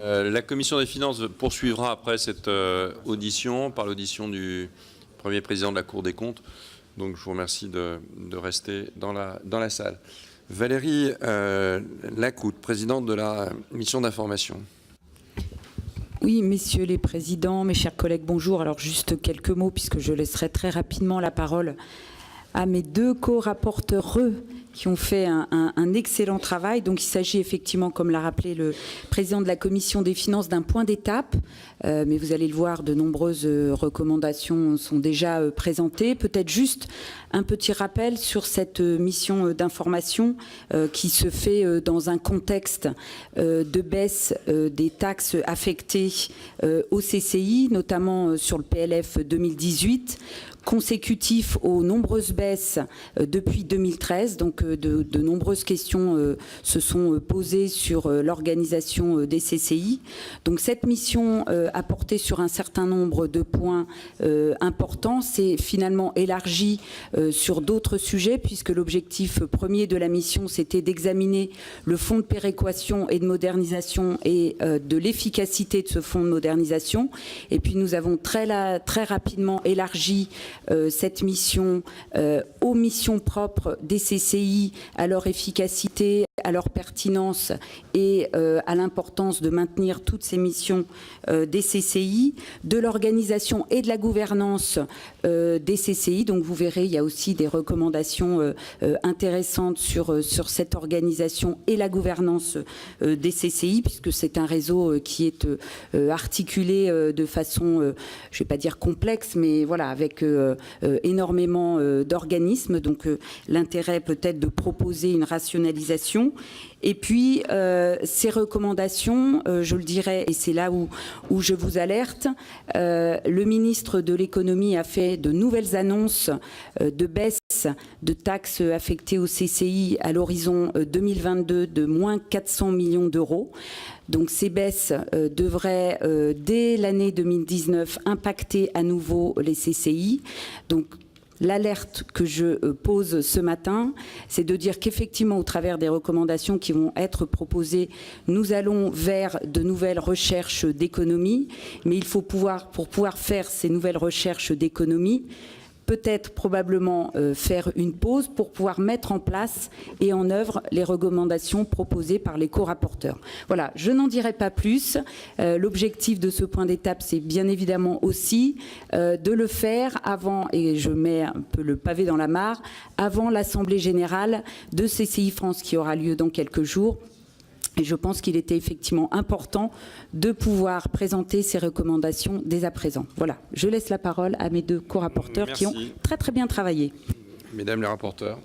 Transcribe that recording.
La Commission des finances poursuivra après cette audition par l'audition du Premier président de la Cour des comptes. Donc je vous remercie de rester dans la salle. Valérie Lacoutte, présidente de la mission d'information. Oui, messieurs les présidents, mes chers collègues, bonjour. Alors juste quelques mots, puisque je laisserai très rapidement la parole à mes deux co-rapporteurs qui ont fait un excellent travail. Donc il s'agit effectivement, comme l'a rappelé le président de la Commission des finances, d'un point d'étape. Mais vous allez le voir, de nombreuses recommandations sont déjà présentées. Peut-être juste un petit rappel sur cette mission d'information qui se fait dans un contexte de baisse des taxes affectées au CCI, notamment sur le PLF 2018, consécutif aux nombreuses baisses depuis 2013. Donc de nombreuses questions se sont posées sur l'organisation des CCI. Donc cette mission a porté sur un certain nombre de points importants. C'est finalement élargi sur d'autres sujets, puisque l'objectif premier de la mission, c'était d'examiner le fonds de péréquation et de modernisation et de l'efficacité de ce fonds de modernisation. Et puis nous avons très rapidement élargi cette mission aux missions propres des CCI, à leur efficacité, à leur pertinence et à l'importance de maintenir toutes ces missions des CCI, de l'organisation et de la gouvernance des CCI. Donc vous verrez, il y a aussi des recommandations intéressantes sur cette organisation et la gouvernance des CCI, puisque c'est un réseau qui est articulé de façon, je ne vais pas dire complexe, mais voilà, avec énormément d'organismes. Donc l'intérêt peut-être de proposer une rationalisation. Et puis, ces recommandations, je le dirais, et c'est là où je vous alerte, le ministre de l'économie a fait de nouvelles annonces de baisse de taxes affectées au CCI à l'horizon 2022 de moins 400 millions d'euros. Donc ces baisses devraient, dès l'année 2019, impacter à nouveau les CCI. Donc, l'alerte que je pose ce matin, c'est de dire qu'effectivement, au travers des recommandations qui vont être proposées, nous allons vers de nouvelles recherches d'économie. Mais il faut pour pouvoir faire ces nouvelles recherches d'économie, peut-être probablement faire une pause pour pouvoir mettre en place et en œuvre les recommandations proposées par les co-rapporteurs. Voilà, je n'en dirai pas plus. L'objectif de ce point d'étape, c'est bien évidemment aussi de le faire avant, et je mets un peu le pavé dans la mare, avant l'Assemblée générale de CCI France qui aura lieu dans quelques jours. Et je pense qu'il était effectivement important de pouvoir présenter ces recommandations dès à présent. Voilà, je laisse la parole à mes deux co-rapporteurs qui ont très bien travaillé. Mesdames les rapporteurs.